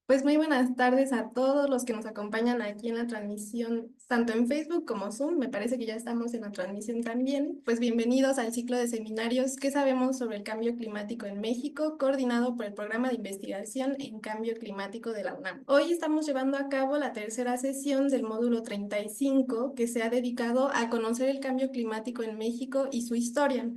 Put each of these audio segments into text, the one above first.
Pues muy buenas tardes a todos los que nos acompañan aquí en la transmisión, tanto en Facebook como Zoom. Me parece que ya estamos en la transmisión también. Pues bienvenidos al ciclo de seminarios ¿Qué sabemos sobre el cambio climático en México?, coordinado por el Programa de Investigación en Cambio Climático de la UNAM. Hoy estamos llevando a cabo la tercera sesión del módulo 35, que se ha dedicado a conocer el cambio climático en México y su historia.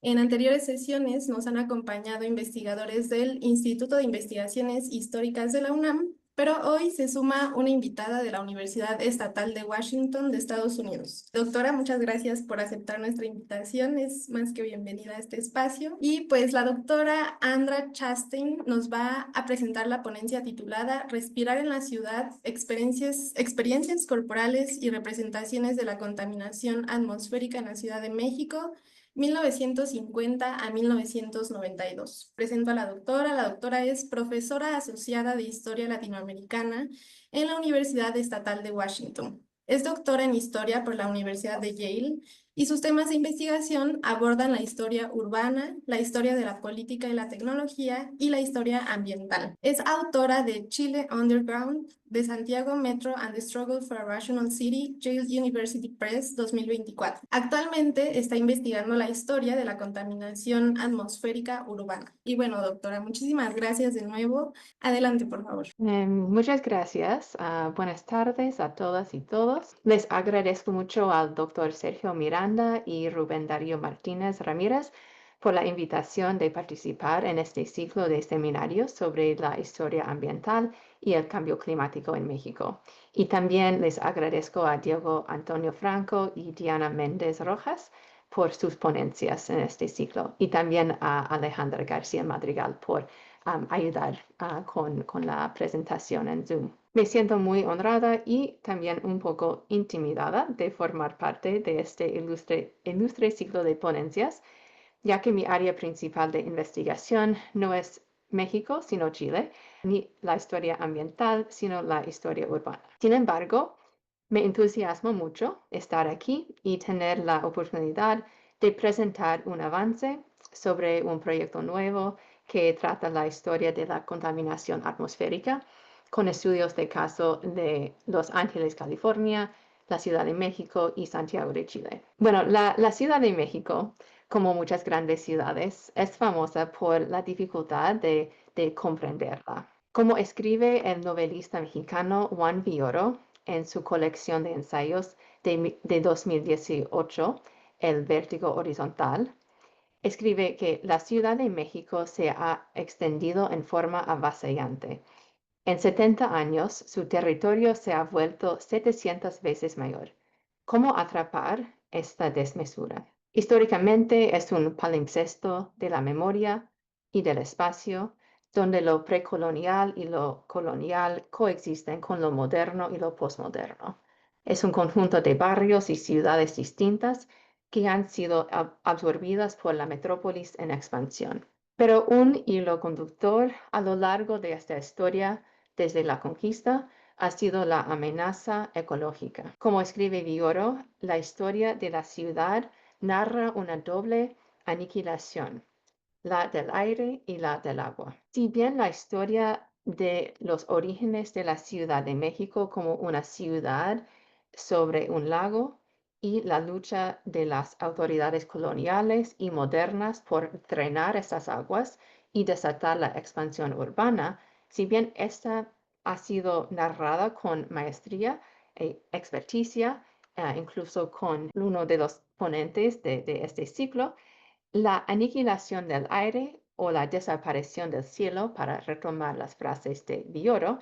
En anteriores sesiones nos han acompañado investigadores del Instituto de Investigaciones Históricas de la UNAM, pero hoy se suma una invitada de la Universidad Estatal de Washington de Estados Unidos. Doctora, muchas gracias por aceptar nuestra invitación, es más que bienvenida a este espacio. Y pues la doctora Andra Chastain nos va a presentar la ponencia titulada Respirar en la ciudad, experiencias corporales y representaciones de la contaminación atmosférica en la Ciudad de México 1950 a 1992. Presento a la doctora. La doctora es profesora asociada de Historia Latinoamericana en la Universidad Estatal de Washington. Es doctora en Historia por la Universidad de Yale y sus temas de investigación abordan la historia urbana, la historia de la política y la tecnología y la historia ambiental. Es autora de Chile Underground, de Santiago Metro and the Struggle for a Rational City, Yale University Press 2024. Actualmente está investigando la historia de la contaminación atmosférica urbana. Y bueno, doctora, muchísimas gracias de nuevo. Adelante, por favor. Muchas gracias. Buenas tardes a todas y todos. Les agradezco mucho al doctor Sergio Miranda y Rubén Darío Martínez Ramírez por la invitación de participar en este ciclo de seminarios sobre la historia ambiental y el cambio climático en México. Y también les agradezco a Diego Antonio Franco y Diana Méndez Rojas por sus ponencias en este ciclo. Y también a Alejandra García Madrigal por ayudar con la presentación en Zoom. Me siento muy honrada y también un poco intimidada de formar parte de este ilustre ciclo de ponencias, ya que mi área principal de investigación no es México, sino Chile, ni la historia ambiental, sino la historia urbana. Sin embargo, me entusiasma mucho estar aquí y tener la oportunidad de presentar un avance sobre un proyecto nuevo que trata la historia de la contaminación atmosférica con estudios de caso de Los Ángeles, California, la Ciudad de México y Santiago de Chile. Bueno, la Ciudad de México, como muchas grandes ciudades, es famosa por la dificultad de comprenderla. Como escribe el novelista mexicano Juan Villoro en su colección de ensayos de 2018, El Vértigo Horizontal, escribe que la Ciudad de México se ha extendido en forma avasallante. En 70 años, su territorio se ha vuelto 700 veces mayor. ¿Cómo atrapar esta desmesura? Históricamente es un palimpsesto de la memoria y del espacio, donde lo precolonial y lo colonial coexisten con lo moderno y lo posmoderno. Es un conjunto de barrios y ciudades distintas que han sido absorbidas por la metrópolis en expansión. Pero un hilo conductor a lo largo de esta historia, desde la conquista, ha sido la amenaza ecológica. Como escribe Villoro, la historia de la ciudad narra una doble aniquilación, la del aire y la del agua. Si bien la historia de los orígenes de la Ciudad de México como una ciudad sobre un lago y la lucha de las autoridades coloniales y modernas por drenar esas aguas y desatar la expansión urbana, si bien esta ha sido narrada con maestría e experticia, incluso con uno de los ponentes de este ciclo, la aniquilación del aire o la desaparición del cielo, para retomar las frases de Villoro,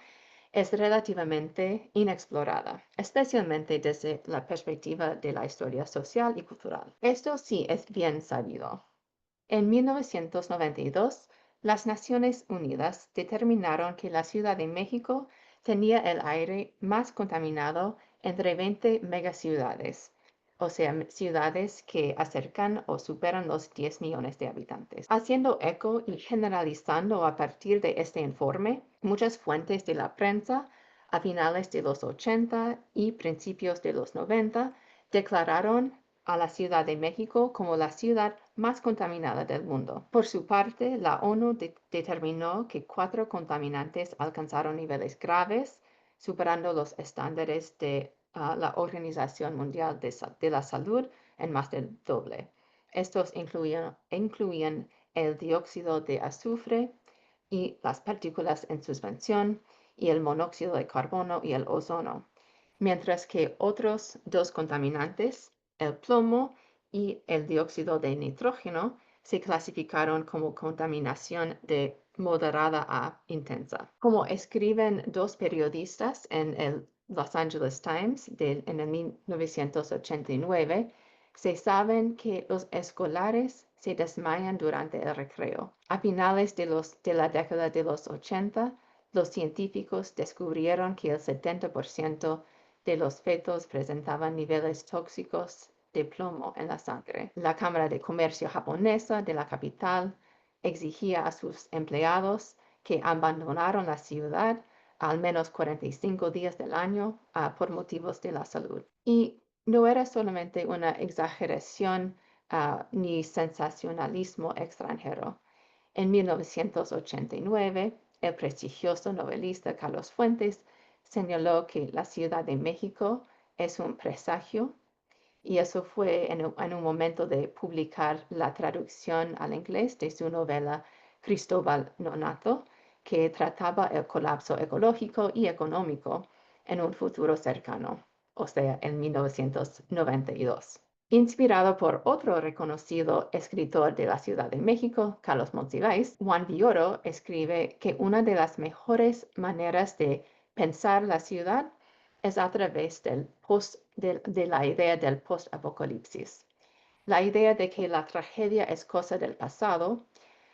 es relativamente inexplorada, especialmente desde la perspectiva de la historia social y cultural. Esto sí es bien sabido. En 1992, las Naciones Unidas determinaron que la Ciudad de México tenía el aire más contaminado entre 20 megaciudades, o sea, ciudades que acercan o superan los 10 millones de habitantes. Haciendo eco y generalizando a partir de este informe, muchas fuentes de la prensa a finales de los 80 y principios de los 90 declararon a la Ciudad de México como la ciudad más contaminada del mundo. Por su parte, la ONU determinó que 4 contaminantes alcanzaron niveles graves, superando los estándares de la Organización Mundial de la Salud en más del doble. Estos incluían el dióxido de azufre y las partículas en suspensión, y el monóxido de carbono y el ozono, mientras que otros 2 contaminantes, el plomo y el dióxido de nitrógeno, se clasificaron como contaminación de moderada a intensa. Como escriben 2 periodistas en el Los Angeles Times en el 1989, se sabe que los escolares se desmayan durante el recreo. A finales de la década de los 80, los científicos descubrieron que el 70% de los fetos presentaban niveles tóxicos de plomo en la sangre. La Cámara de Comercio japonesa de la capital exigía a sus empleados que abandonaran la ciudad al menos 45 días del año por motivos de la salud. Y no era solamente una exageración ni sensacionalismo extranjero. En 1989, el prestigioso novelista Carlos Fuentes señaló que la Ciudad de México es un presagio, y eso fue en un momento de publicar la traducción al inglés de su novela Cristóbal Nonato, que trataba el colapso ecológico y económico en un futuro cercano, o sea, en 1992. Inspirado por otro reconocido escritor de la Ciudad de México, Carlos Monsiváis, Juan Villoro escribe que una de las mejores maneras de pensar la ciudad es a través de la idea del post-apocalipsis, la idea de que la tragedia es cosa del pasado,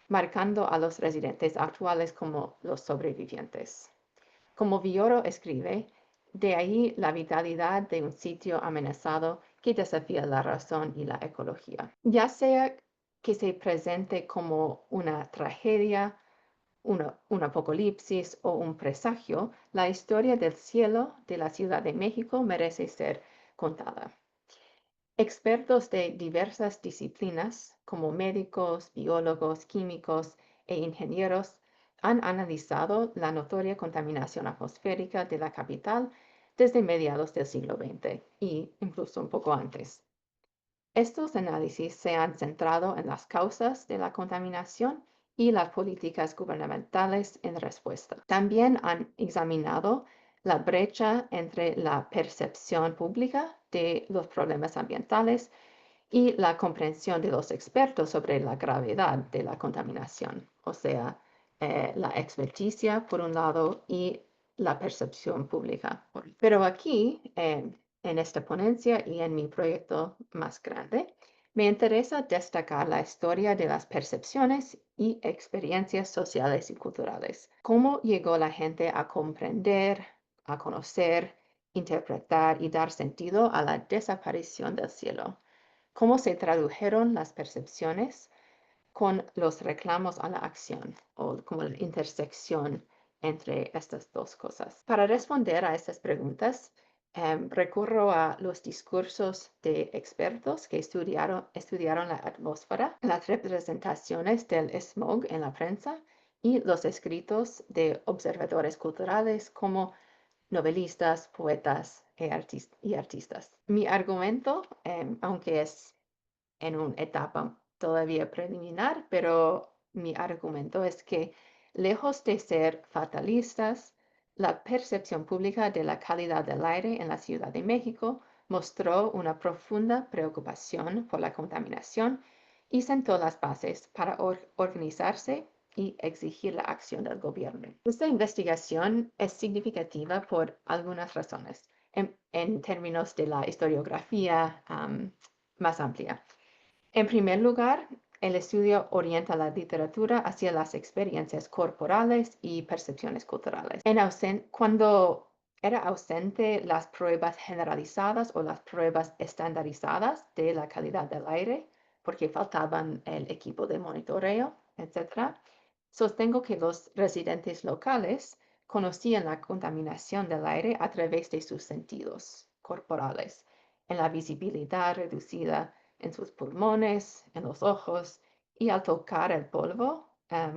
marcando a los residentes actuales como los sobrevivientes. Como Villoro escribe, de ahí la vitalidad de un sitio amenazado que desafía la razón y la ecología. Ya sea que se presente como una tragedia, un apocalipsis o un presagio, la historia del cielo de la Ciudad de México merece ser contada. Expertos de diversas disciplinas, como médicos, biólogos, químicos e ingenieros, han analizado la notoria contaminación atmosférica de la capital desde mediados del siglo XX e incluso un poco antes. Estos análisis se han centrado en las causas de la contaminación y las políticas gubernamentales en respuesta. También han examinado la brecha entre la percepción pública de los problemas ambientales y la comprensión de los expertos sobre la gravedad de la contaminación, o sea, la experticia por un lado y la percepción pública. Pero aquí, en esta ponencia y en mi proyecto más grande, me interesa destacar la historia de las percepciones y experiencias sociales y culturales. Cómo llegó la gente a comprender, a conocer, interpretar y dar sentido a la desaparición del cielo. Cómo se tradujeron las percepciones con los reclamos a la acción, o como la intersección entre estas dos cosas. Para responder a estas preguntas, recurro a los discursos de expertos que estudiaron la atmósfera, las representaciones del smog en la prensa y los escritos de observadores culturales como novelistas, poetas y artistas. Mi argumento, aunque es en una etapa todavía preliminar, pero mi argumento es que, lejos de ser fatalistas, la percepción pública de la calidad del aire en la Ciudad de México mostró una profunda preocupación por la contaminación y sentó las bases para organizarse y exigir la acción del gobierno. Esta investigación es significativa por algunas razones, en términos de la historiografía más amplia. En primer lugar, el estudio orienta la literatura hacia las experiencias corporales y percepciones culturales. Cuando era ausente las pruebas generalizadas o las pruebas estandarizadas de la calidad del aire, porque faltaban el equipo de monitoreo, etc., sostengo que los residentes locales conocían la contaminación del aire a través de sus sentidos corporales en la visibilidad reducida en sus pulmones, en los ojos y al tocar el polvo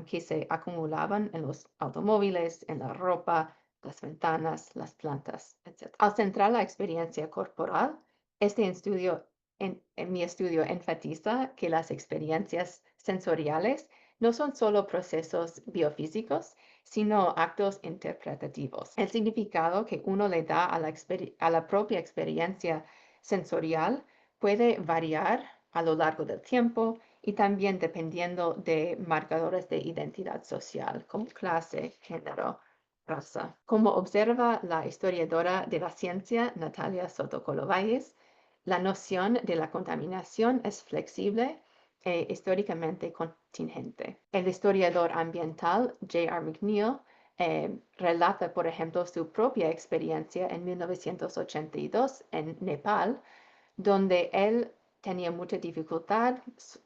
que se acumulaban en los automóviles, en la ropa, las ventanas, las plantas, etc. Al centrar la experiencia corporal, este estudio, en mi estudio enfatiza que las experiencias sensoriales no son solo procesos biofísicos, sino actos interpretativos. El significado que uno le da a la propia experiencia sensorial puede variar a lo largo del tiempo y también dependiendo de marcadores de identidad social, como clase, género, raza. Como observa la historiadora de la ciencia Natalia Soto-Colovalles, la noción de la contaminación es flexible e históricamente contingente. El historiador ambiental J.R. McNeill relata, por ejemplo, su propia experiencia en 1982 en Nepal, donde él tenía mucha dificultad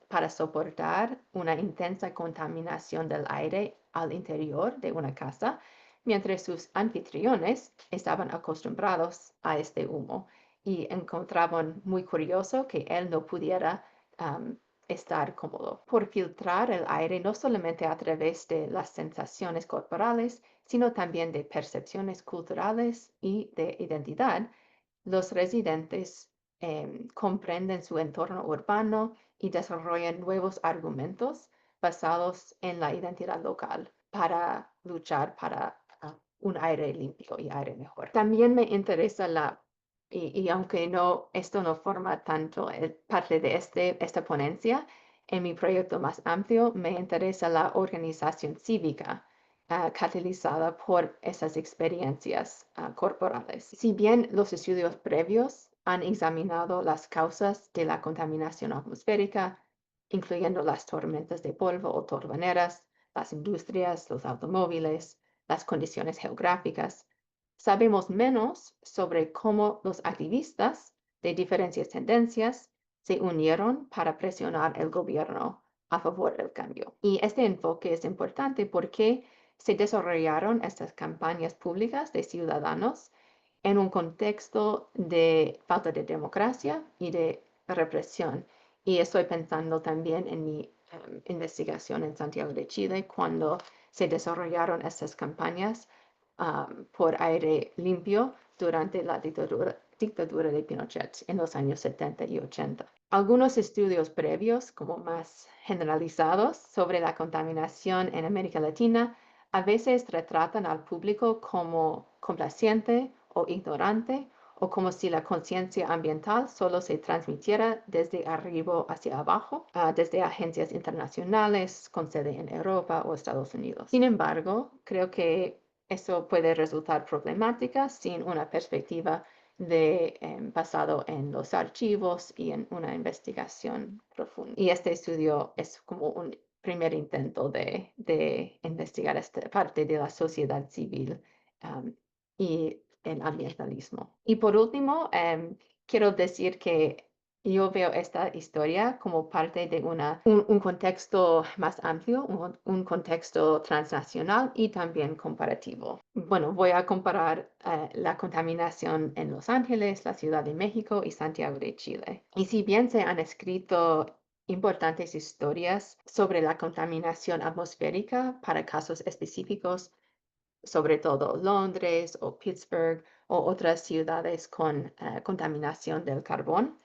para soportar una intensa contaminación del aire al interior de una casa, mientras sus anfitriones estaban acostumbrados a este humo y encontraban muy curioso que él no pudiera estar cómodo. Por filtrar el aire no solamente a través de las sensaciones corporales, sino también de percepciones culturales y de identidad, los residentes comprenden su entorno urbano y desarrollan nuevos argumentos basados en la identidad local para luchar para un aire limpio y aire mejor. También me interesa y aunque no, esto no forma tanto parte de esta ponencia, en mi proyecto más amplio me interesa la organización cívica catalizada por esas experiencias corporales. Si bien los estudios previos han examinado las causas de la contaminación atmosférica, incluyendo las tormentas de polvo o torbaneras, las industrias, los automóviles, las condiciones geográficas, sabemos menos sobre cómo los activistas de diferentes tendencias se unieron para presionar el gobierno a favor del cambio. Y este enfoque es importante porque se desarrollaron estas campañas públicas de ciudadanos en un contexto de falta de democracia y de represión. Y estoy pensando también en mi investigación en Santiago de Chile, cuando se desarrollaron estas campañas por aire limpio durante la dictadura de Pinochet en los años 70 y 80. Algunos estudios previos, como más generalizados, sobre la contaminación en América Latina, a veces retratan al público como complaciente o ignorante, o como si la conciencia ambiental solo se transmitiera desde arriba hacia abajo, desde agencias internacionales con sede en Europa o Estados Unidos. Sin embargo, creo que eso puede resultar problemática sin una perspectiva basado en los archivos y en una investigación profunda. Y este estudio es como un primer intento de investigar esta parte de la sociedad civil y el ambientalismo. Y por último, quiero decir que yo veo esta historia como parte de un contexto más amplio, un contexto transnacional y también comparativo. Bueno, voy a comparar la contaminación en Los Ángeles, la Ciudad de México y Santiago de Chile. Y si bien se han escrito importantes historias sobre la contaminación atmosférica para casos específicos, sobre todo Londres o Pittsburgh o otras ciudades con contaminación del carbón,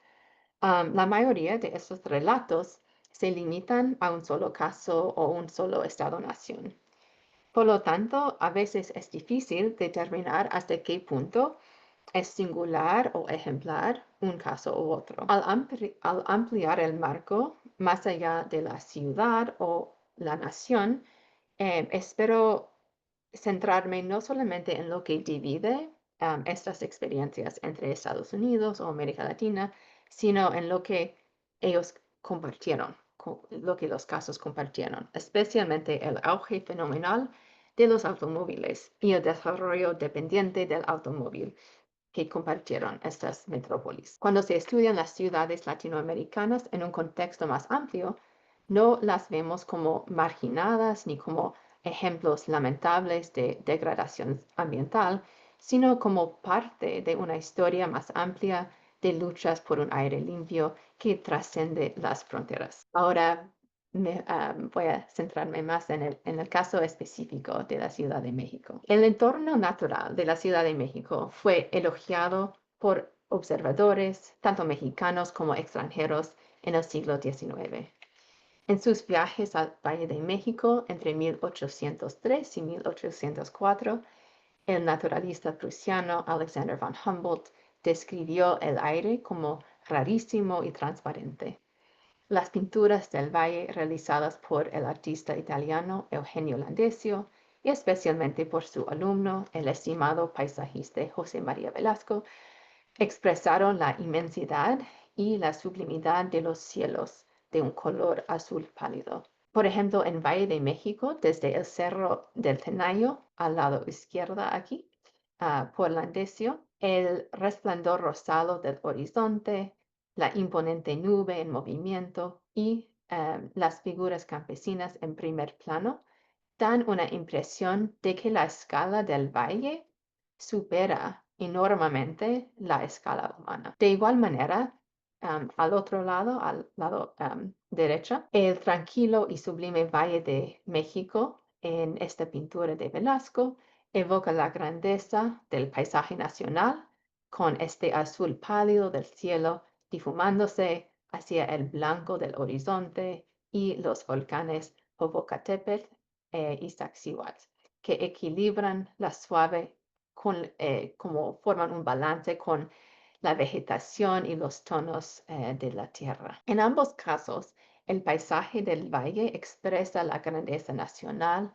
la mayoría de estos relatos se limitan a un solo caso o un solo estado-nación. Por lo tanto, a veces es difícil determinar hasta qué punto es singular o ejemplar un caso u otro. Al ampliar el marco más allá de la ciudad o la nación, espero centrarme no solamente en lo que divide estas experiencias entre Estados Unidos o América Latina, sino en lo que ellos compartieron, lo que los casos compartieron, especialmente el auge fenomenal de los automóviles y el desarrollo dependiente del automóvil que compartieron estas metrópolis. Cuando se estudian las ciudades latinoamericanas en un contexto más amplio, no las vemos como marginadas ni como ejemplos lamentables de degradación ambiental, sino como parte de una historia más amplia de luchas por un aire limpio que trasciende las fronteras. Ahora voy a centrarme más en el caso específico de la Ciudad de México. El entorno natural de la Ciudad de México fue elogiado por observadores, tanto mexicanos como extranjeros, en el siglo XIX. En sus viajes al Valle de México entre 1803 y 1804, el naturalista prusiano Alexander von Humboldt describió el aire como rarísimo y transparente. Las pinturas del valle realizadas por el artista italiano Eugenio Landesio y especialmente por su alumno, el estimado paisajista José María Velasco, expresaron la inmensidad y la sublimidad de los cielos de un color azul pálido. Por ejemplo, en Valle de México, desde el Cerro del Tenayo, al lado izquierdo aquí, por Landesio, el resplandor rosado del horizonte, la imponente nube en movimiento y las figuras campesinas en primer plano dan una impresión de que la escala del valle supera enormemente la escala humana. De igual manera, al otro lado, al lado derecho, el tranquilo y sublime Valle de México en esta pintura de Velasco evoca la grandeza del paisaje nacional con este azul pálido del cielo difumándose hacia el blanco del horizonte y los volcanes Popocatépetl e Iztaccíhuatl, que equilibran la suave como forman un balance con la vegetación y los tonos de la tierra. En ambos casos, el paisaje del valle expresa la grandeza nacional,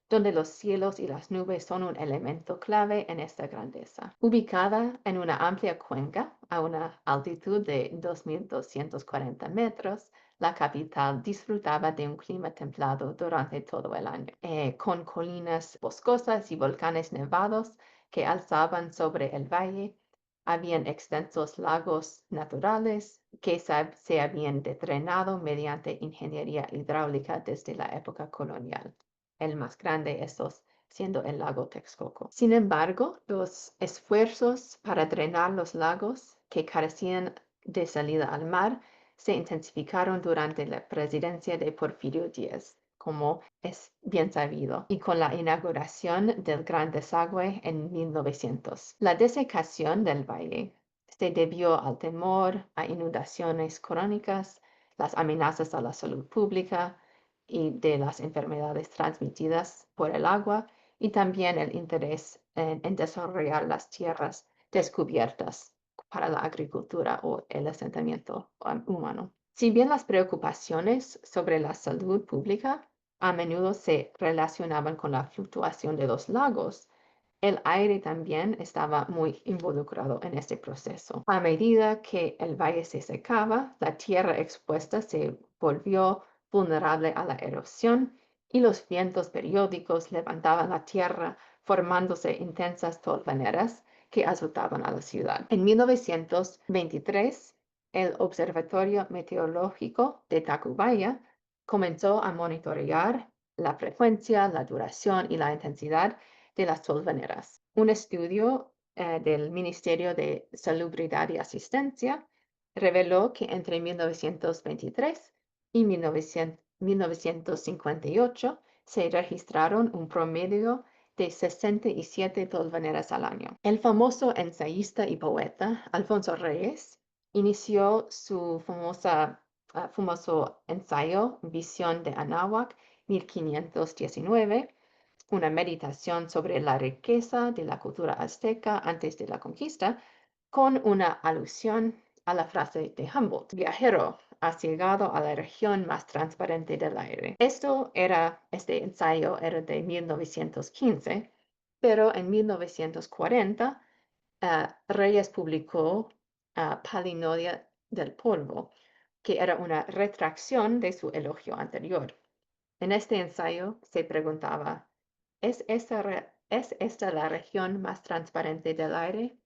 donde los cielos y las nubes son un elemento clave en esta grandeza. Ubicada en una amplia cuenca a una altitud de 2.240 metros, la capital disfrutaba de un clima templado durante todo el año, con colinas boscosas y volcanes nevados que alzaban sobre el valle. Habían extensos lagos naturales que se habían drenado mediante ingeniería hidráulica desde la época colonial, el más grande estos siendo el lago Texcoco. Sin embargo, los esfuerzos para drenar los lagos que carecían de salida al mar se intensificaron durante la presidencia de Porfirio Díaz, como es bien sabido, y con la inauguración del Gran Desagüe en 1900. La desecación del valle se debió al temor a inundaciones crónicas, las amenazas a la salud pública y de las enfermedades transmitidas por el agua, y también el interés en desarrollar las tierras descubiertas para la agricultura o el asentamiento humano. Si bien las preocupaciones sobre la salud pública a menudo se relacionaban con la fluctuación de los lagos, el aire también estaba muy involucrado en este proceso. A medida que el valle se secaba, la tierra expuesta se volvió vulnerable a la erosión y los vientos periódicos levantaban la tierra, formándose intensas tolvaneras que azotaban a la ciudad. En 1923, el Observatorio Meteorológico de Tacubaya comenzó a monitorear la frecuencia, la duración y la intensidad de las tolvaneras. Un estudio del Ministerio de Salubridad y Asistencia reveló que entre 1923 y 1958 se registraron un promedio de 67 tolvaneras al año. El famoso ensayista y poeta Alfonso Reyes inició su famoso ensayo Visión de Anáhuac 1519, una meditación sobre la riqueza de la cultura azteca antes de la conquista, con una alusión a la frase de Humboldt: viajero, has llegado a la región más transparente del aire. Este ensayo era de 1915, pero en 1940 Reyes publicó Palinodia del polvo, que era una retracción de su elogio anterior. En este ensayo se preguntaba: ¿es esta la región más transparente del aire?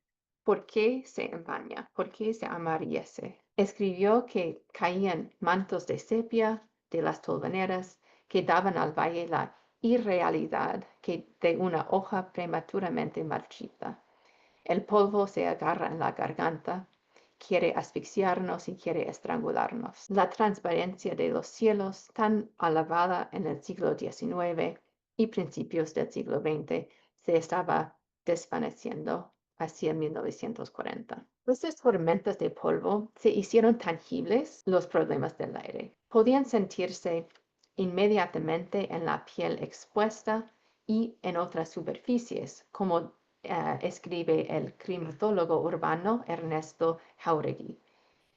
¿Por qué se empaña? ¿Por qué se amarillece? Escribió que caían mantos de sepia de las tolvaneras que daban al valle la irrealidad de una hoja prematuramente marchita. El polvo se agarra en la garganta quiere asfixiarnos y quiere estrangularnos. La transparencia de los cielos, tan alabada en el siglo XIX y principios del siglo XX, se estaba desvaneciendo hacia 1940. Estas tormentas de polvo se hicieron tangibles los problemas del aire. Podían sentirse inmediatamente en la piel expuesta y en otras superficies, como escribe el climatólogo urbano Ernesto Jauregui.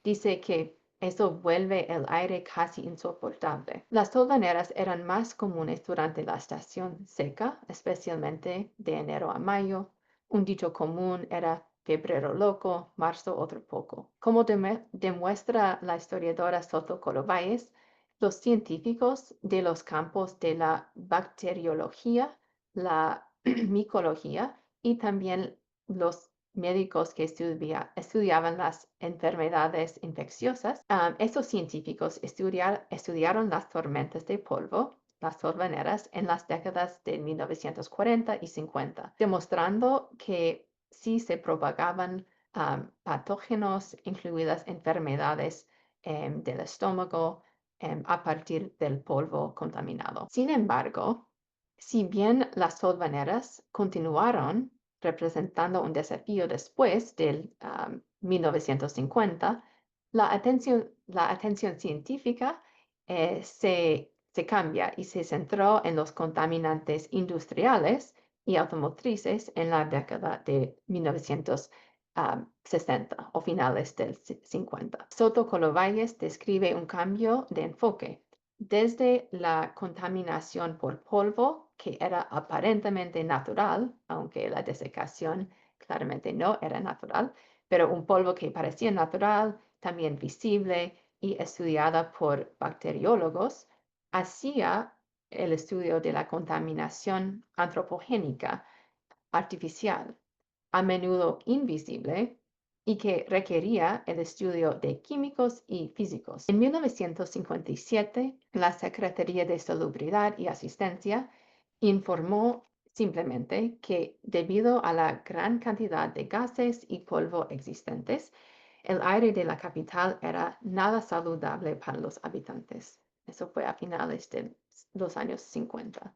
Dice que eso vuelve el aire casi insoportable. Las tolvaneras eran más comunes durante la estación seca, especialmente de enero a mayo. Un dicho común era febrero loco, marzo otro poco. Como demuestra la historiadora Soto Colovalles, los científicos de los campos de la bacteriología, la micología y también los médicos que estudiaban las enfermedades infecciosas, estos científicos estudiaron las tormentas de polvo, las tolvaneras, en las décadas de 1940 y 50, demostrando que sí se propagaban patógenos, incluidas enfermedades del estómago, a partir del polvo contaminado. Sin embargo, si bien las tolvaneras continuaron representando un desafío después del 1950, la atención científica se cambia y se centró en los contaminantes industriales y automotrices en la década de 1960 o finales del 50. Soto Colovalles describe un cambio de enfoque desde la contaminación por polvo, que era aparentemente natural, aunque la desecación claramente no era natural, pero un polvo que parecía natural, también visible y estudiada por bacteriólogos, hacía el estudio de la contaminación antropogénica artificial, a menudo invisible, y que requería el estudio de químicos y físicos. En 1957, la Secretaría de Salubridad y Asistencia informó simplemente que debido a la gran cantidad de gases y polvo existentes, el aire de la capital era nada saludable para los habitantes. Eso fue a finales de los años 50.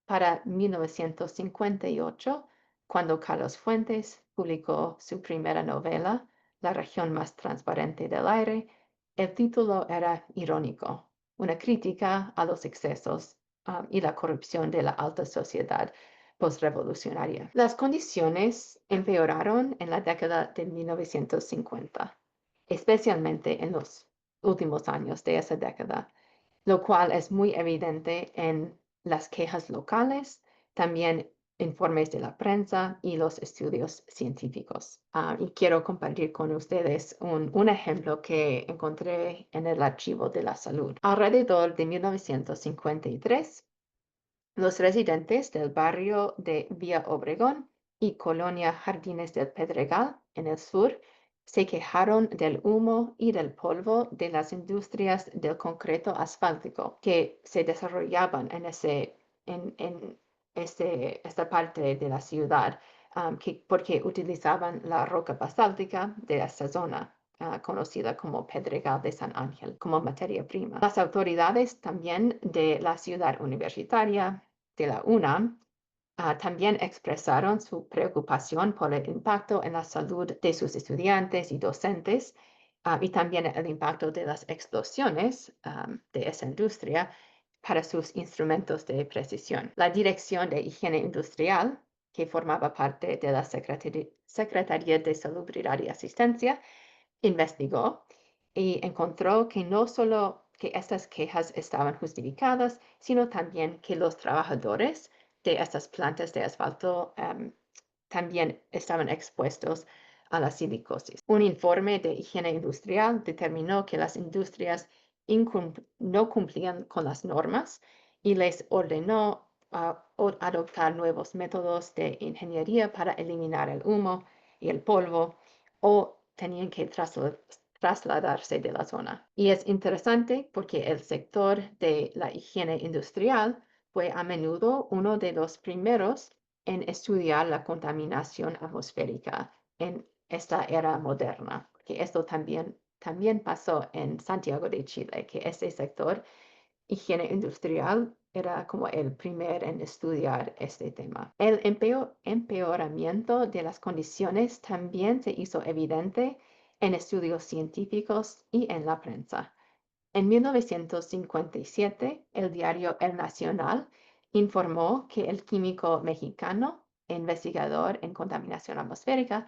Para 1958, cuando Carlos Fuentes publicó su primera novela, La región más transparente del aire, el título era irónico, una crítica a los excesos y la corrupción de la alta sociedad postrevolucionaria. Las condiciones empeoraron en la década de 1950, especialmente en los últimos años de esa década, lo cual es muy evidente en las quejas locales, también informes de la prensa y los estudios científicos. Y quiero compartir con ustedes un ejemplo que encontré en el Archivo de la Salud. Alrededor de 1953, los residentes del barrio de Villa Obregón y Colonia Jardines del Pedregal, en el sur, se quejaron del humo y del polvo de las industrias del concreto asfáltico que se desarrollaban en esta parte de la ciudad, porque utilizaban la roca basáltica de esta zona, conocida como Pedregal de San Ángel, como materia prima. Las autoridades también de la ciudad universitaria, de la UNAM, también expresaron su preocupación por el impacto en la salud de sus estudiantes y docentes, y también el impacto de las explosiones de esa industria para sus instrumentos de precisión. La Dirección de Higiene Industrial, que formaba parte de la Secretaría de Salubridad y Asistencia, investigó y encontró que no solo que estas quejas estaban justificadas, sino también que los trabajadores de estas plantas de asfalto también estaban expuestos a la silicosis. Un informe de higiene industrial determinó que las industrias no cumplían con las normas y les ordenó adoptar nuevos métodos de ingeniería para eliminar el humo y el polvo, o tenían que trasladarse de la zona. Y es interesante porque el sector de la higiene industrial fue a menudo uno de los primeros en estudiar la contaminación atmosférica en esta era moderna. que esto también pasó en Santiago de Chile, que ese sector higiene industrial era como el primer en estudiar este tema. El empeoramiento de las condiciones también se hizo evidente en estudios científicos y en la prensa. En 1957, el diario El Nacional informó que el químico mexicano e investigador en contaminación atmosférica,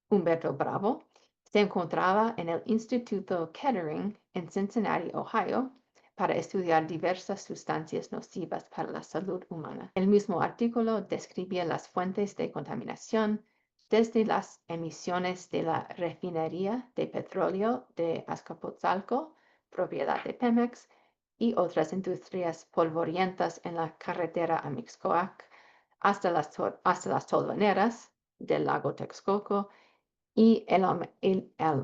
Humberto Bravo, se encontraba en el Instituto Kettering en Cincinnati, Ohio, para estudiar diversas sustancias nocivas para la salud humana. El mismo artículo describía las fuentes de contaminación, desde las emisiones de la refinería de petróleo de Azcapotzalco, propiedad de Pemex, y otras industrias polvorientas en la carretera a Mixcoac, hasta las tolvaneras del lago Texcoco y el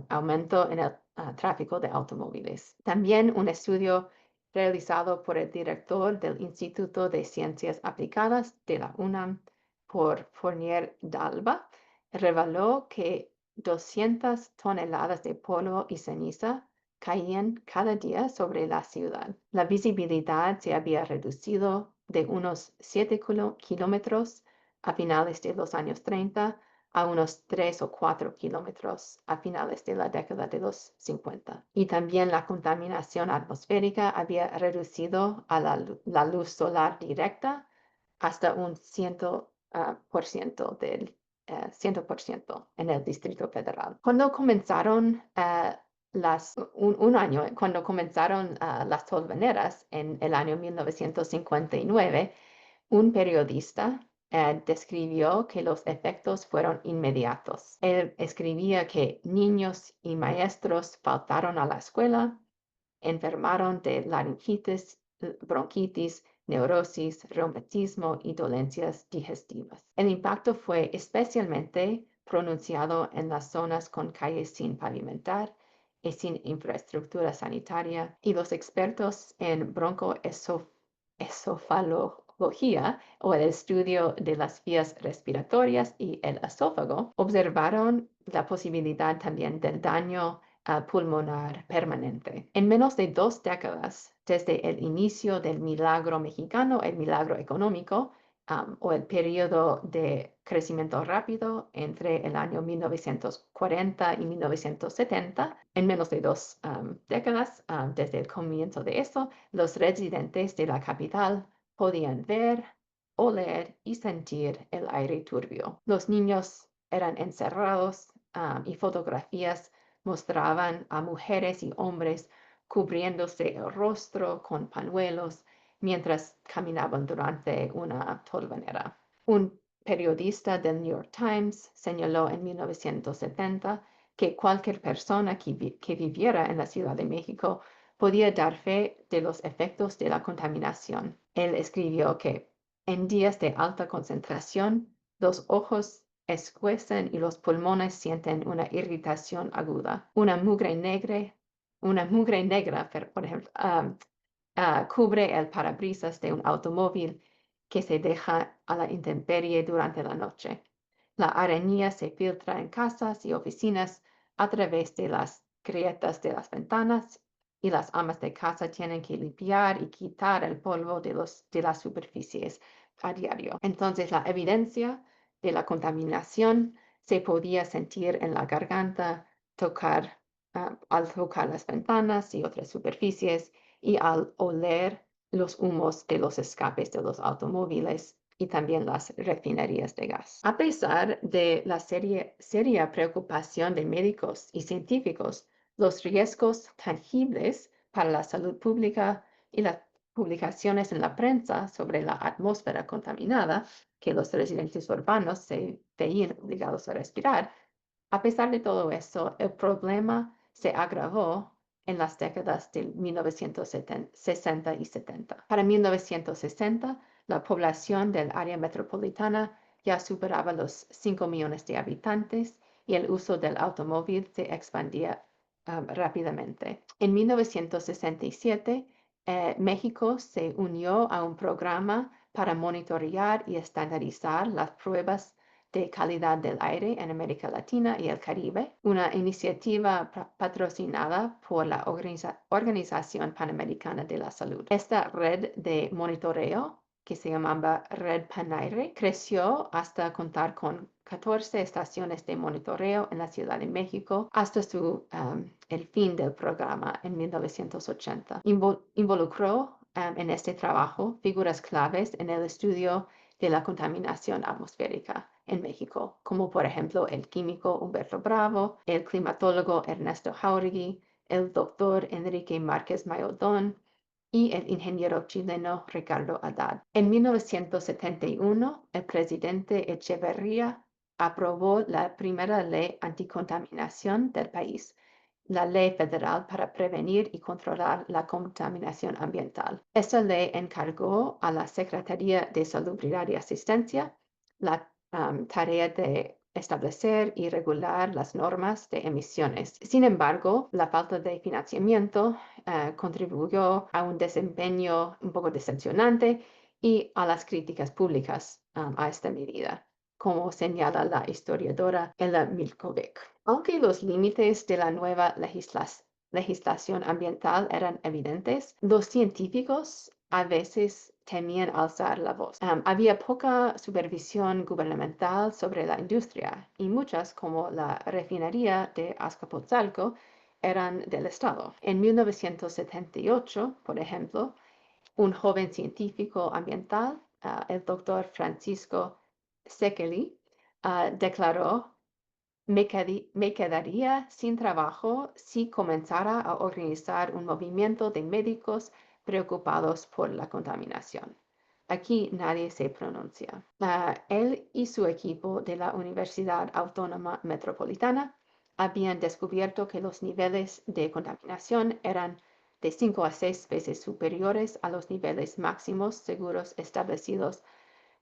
aumento en el tráfico de automóviles. También un estudio realizado por el director del Instituto de Ciencias Aplicadas de la UNAM por Fournier Dalba reveló que 200 toneladas de polvo y ceniza caían cada día sobre la ciudad. La visibilidad se había reducido de unos 7 kilómetros a finales de los años 30 a unos 3 o 4 kilómetros a finales de la década de los 50. Y también la contaminación atmosférica había reducido a la luz solar directa hasta un 100% del 100% en el Distrito Federal. Cuando comenzaron un año, cuando comenzaron las tolvaneras en el año 1959, un periodista describió que los efectos fueron inmediatos. Él escribía que niños y maestros faltaron a la escuela, enfermaron de laringitis, bronquitis, neurosis, reumatismo y dolencias digestivas. El impacto fue especialmente pronunciado en las zonas con calles sin pavimentar y sin infraestructura sanitaria, y los expertos en broncoesofalología o el estudio de las vías respiratorias y el esófago observaron la posibilidad también del daño pulmonar permanente. En menos de 2 décadas, desde el inicio del milagro mexicano, el milagro económico, o el periodo de crecimiento rápido entre el año 1940 y 1970, en menos de 2 décadas, desde el comienzo de eso, los residentes de la capital podían ver, oler y sentir el aire turbio. Los niños eran encerrados y fotografías mostraban a mujeres y hombres cubriéndose el rostro con pañuelos mientras caminaban durante una tolvanera. Un periodista del New York Times señaló en 1970 que cualquier persona que viviera en la Ciudad de México podía dar fe de los efectos de la contaminación. Él escribió que en días de alta concentración, los ojos escuecen y los pulmones sienten una irritación aguda. Una mugre negra, por ejemplo, cubre el parabrisas de un automóvil que se deja a la intemperie durante la noche. La arenilla se filtra en casas y oficinas a través de las grietas de las ventanas y las amas de casa tienen que limpiar y quitar el polvo de las superficies a diario. Entonces, la evidencia de la contaminación se podía sentir en la garganta, al tocar las ventanas y otras superficies y al oler los humos de los escapes de los automóviles y también las refinerías de gas. A pesar de la seria preocupación de médicos y científicos, los riesgos tangibles para la salud pública y las publicaciones en la prensa sobre la atmósfera contaminada que los residentes urbanos se veían obligados a respirar, a pesar de todo eso, el problema se agravó en las décadas de 1960 y 70. Para 1960, la población del área metropolitana ya superaba los 5 millones de habitantes y el uso del automóvil se expandía rápidamente. En 1967, México se unió a un programa para monitorear y estandarizar las pruebas de calidad del aire en América Latina y el Caribe, una iniciativa patrocinada por la Organización Panamericana de la Salud. Esta red de monitoreo, que se llamaba Red Panaire, creció hasta contar con 14 estaciones de monitoreo en la Ciudad de México hasta el fin del programa en 1980. Involucró en este trabajo figuras claves en el estudio de la contaminación atmosférica en México, como por ejemplo el químico Humberto Bravo, el climatólogo Ernesto Jauregui, el doctor Enrique Márquez Mayodón y el ingeniero chileno Ricardo Haddad. En 1971, el presidente Echeverría aprobó la primera ley anticontaminación del país, la Ley Federal para Prevenir y Controlar la Contaminación Ambiental. Esta ley encargó a la Secretaría de Salubridad y Asistencia la tarea de establecer y regular las normas de emisiones. Sin embargo, la falta de financiamiento contribuyó a un desempeño un poco decepcionante y a las críticas públicas a esta medida, como señala la historiadora Ella Milkovic. Aunque los límites de la nueva legislación ambiental eran evidentes, los científicos a veces temían alzar la voz. Había poca supervisión gubernamental sobre la industria y muchas, como la refinería de Azcapotzalco, eran del Estado. En 1978, por ejemplo, un joven científico ambiental, el doctor Francisco Sekeli, declaró: me quedaría sin trabajo si comenzara a organizar un movimiento de médicos preocupados por la contaminación. Aquí nadie se pronuncia. Él y su equipo de la Universidad Autónoma Metropolitana habían descubierto que los niveles de contaminación eran de 5 a 6 veces superiores a los niveles máximos seguros establecidos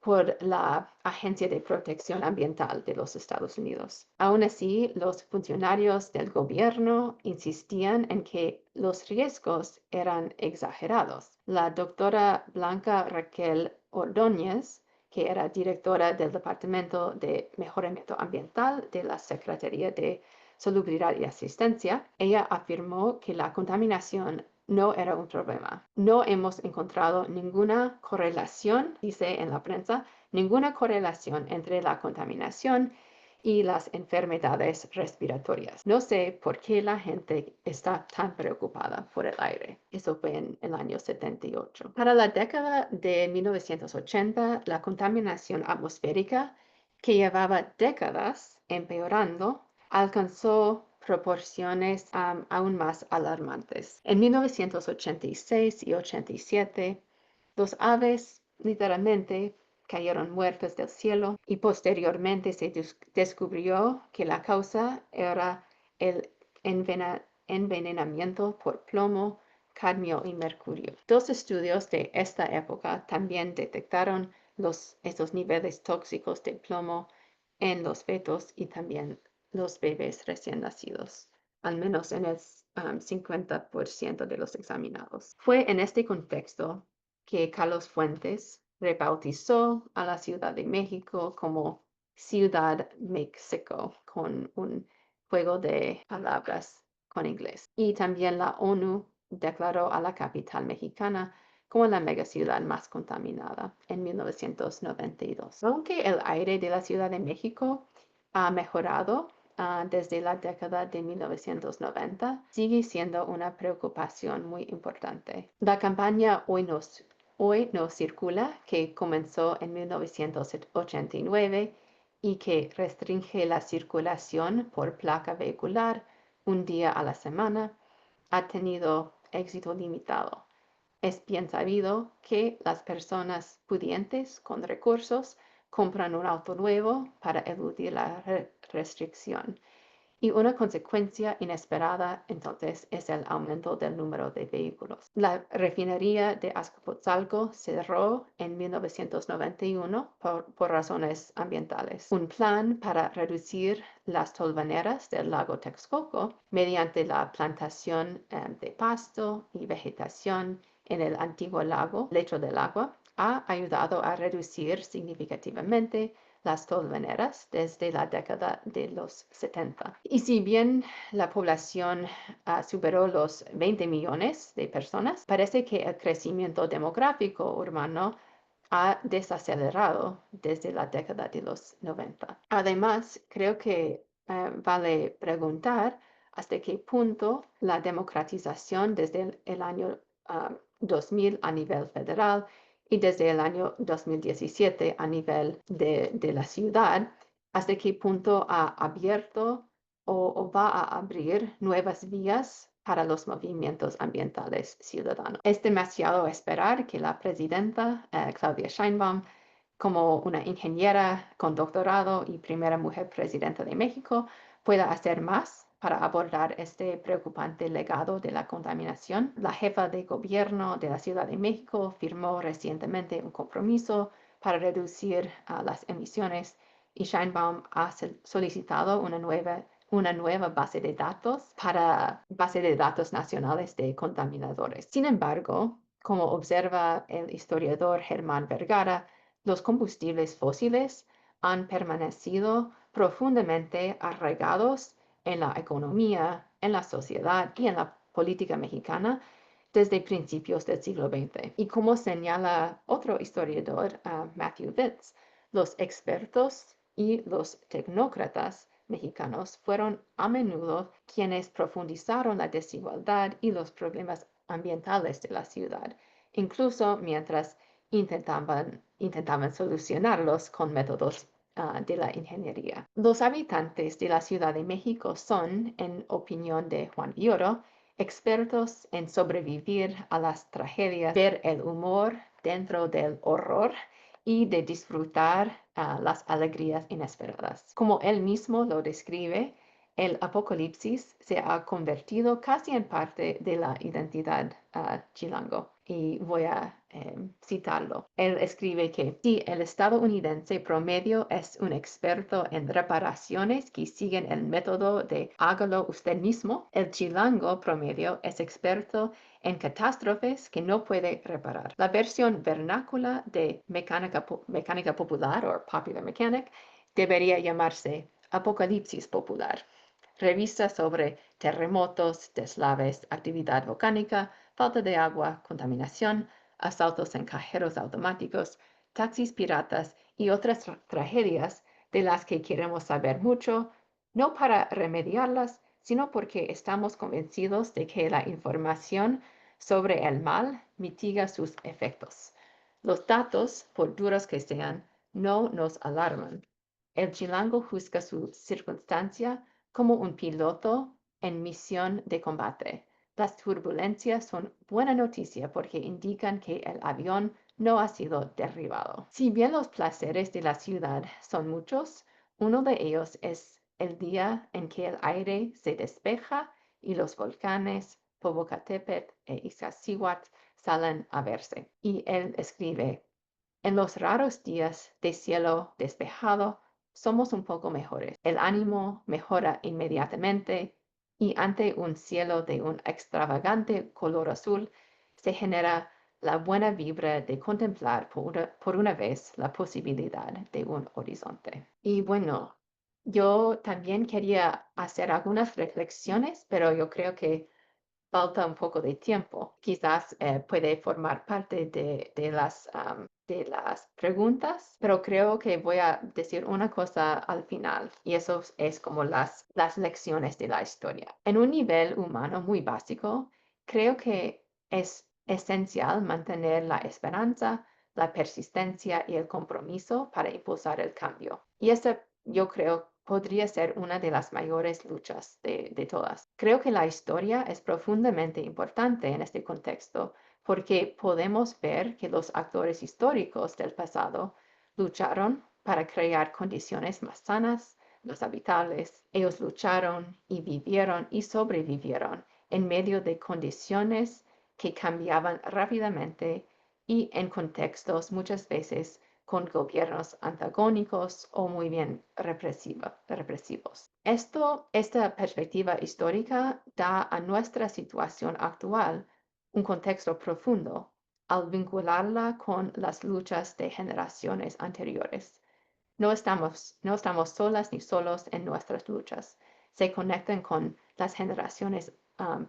por la Agencia de Protección Ambiental de los Estados Unidos. Aún así, los funcionarios del gobierno insistían en que los riesgos eran exagerados. La doctora Blanca Raquel Ordóñez, que era directora del Departamento de Mejoramiento Ambiental de la Secretaría de Salubridad y Asistencia, ella afirmó que la contaminación no era un problema. No hemos encontrado ninguna correlación, dice en la prensa, ninguna correlación entre la contaminación y las enfermedades respiratorias. No sé por qué la gente está tan preocupada por el aire. Eso fue en el año 78. Para la década de 1980, la contaminación atmosférica, que llevaba décadas empeorando, alcanzó proporciones aún más alarmantes. En 1986 y 87, los aves literalmente cayeron muertas del cielo y posteriormente se descubrió que la causa era el envenenamiento por plomo, cadmio y mercurio. Dos estudios de esta época también detectaron estos niveles tóxicos de plomo en los fetos y también los bebés recién nacidos, al menos en el 50% de los examinados. Fue en este contexto que Carlos Fuentes rebautizó a la Ciudad de México como Ciudad México, con un juego de palabras con inglés. Y también la ONU declaró a la capital mexicana como la megaciudad más contaminada en 1992. Aunque el aire de la Ciudad de México ha mejorado desde la década de 1990, sigue siendo una preocupación muy importante. La campaña Hoy no circula, que comenzó en 1989 y que restringe la circulación por placa vehicular un día a la semana, ha tenido éxito limitado. Es bien sabido que las personas pudientes con recursos compran un auto nuevo para eludir la restricción. Y una consecuencia inesperada entonces es el aumento del número de vehículos. La refinería de Azcapotzalco cerró en 1991 por razones ambientales. Un plan para reducir las tolvaneras del lago Texcoco mediante la plantación de pasto y vegetación en el antiguo lago, lecho del agua, ha ayudado a reducir significativamente las tolvaneras desde la década de los 70. Y si bien la población superó los 20 millones de personas, parece que el crecimiento demográfico urbano ha desacelerado desde la década de los 90. Además, creo que vale preguntar hasta qué punto la democratización desde el año 2000 a nivel federal y desde el año 2017 a nivel de la ciudad, hasta qué punto ha abierto o va a abrir nuevas vías para los movimientos ambientales ciudadanos. Es demasiado esperar que la presidenta Claudia Sheinbaum, como una ingeniera con doctorado y primera mujer presidenta de México, pueda hacer más para abordar este preocupante legado de la contaminación. La jefa de gobierno de la Ciudad de México firmó recientemente un compromiso para reducir las emisiones y Sheinbaum ha solicitado una nueva base de datos para base de datos nacionales de contaminadores. Sin embargo, como observa el historiador Germán Vergara, los combustibles fósiles han permanecido profundamente arraigados en la economía, en la sociedad y en la política mexicana desde principios del siglo XX. Y como señala otro historiador, Matthew Vitz, los expertos y los tecnócratas mexicanos fueron a menudo quienes profundizaron la desigualdad y los problemas ambientales de la ciudad, incluso mientras intentaban solucionarlos con métodos de la ingeniería. Los habitantes de la Ciudad de México son, en opinión de Juan Villoro, expertos en sobrevivir a las tragedias, ver el humor dentro del horror y de disfrutar las alegrías inesperadas. Como él mismo lo describe, el apocalipsis se ha convertido casi en parte de la identidad chilango. Y voy a citarlo. Él escribe que si el estadounidense promedio es un experto en reparaciones que siguen el método de hágalo usted mismo, el chilango promedio es experto en catástrofes que no puede reparar. La versión vernácula de mecánica popular o popular mechanic debería llamarse Apocalipsis Popular. Revista sobre terremotos, deslaves, actividad volcánica, falta de agua, contaminación, asaltos en cajeros automáticos, taxis piratas y otras tragedias de las que queremos saber mucho, no para remediarlas, sino porque estamos convencidos de que la información sobre el mal mitiga sus efectos. Los datos, por duros que sean, no nos alarman. El chilango juzga su circunstancia como un piloto en misión de combate. Las turbulencias son buena noticia porque indican que el avión no ha sido derribado. Si bien los placeres de la ciudad son muchos, uno de ellos es el día en que el aire se despeja y los volcanes Popocatépetl e Iztaccíhuatl salen a verse. Y él escribe, en los raros días de cielo despejado, somos un poco mejores. El ánimo mejora inmediatamente y ante un cielo de un extravagante color azul se genera la buena vibra de contemplar por una vez la posibilidad de un horizonte. Y bueno, yo también quería hacer algunas reflexiones, pero yo creo que falta un poco de tiempo. Quizás puede formar parte de las preguntas, pero creo que voy a decir una cosa al final y eso es como las lecciones de la historia. En un nivel humano muy básico, creo que es esencial mantener la esperanza, la persistencia y el compromiso para impulsar el cambio. Y esta, yo creo, podría ser una de las mayores luchas de todas. Creo que la historia es profundamente importante en este contexto porque podemos ver que los actores históricos del pasado lucharon para crear condiciones más sanas, más habitables. Ellos lucharon y vivieron y sobrevivieron en medio de condiciones que cambiaban rápidamente y en contextos muchas veces con gobiernos antagónicos o muy bien represivos. Esta perspectiva histórica da a nuestra situación actual un contexto profundo al vincularla con las luchas de generaciones anteriores. no estamos solas ni solos en nuestras luchas. Se conectan con las generaciones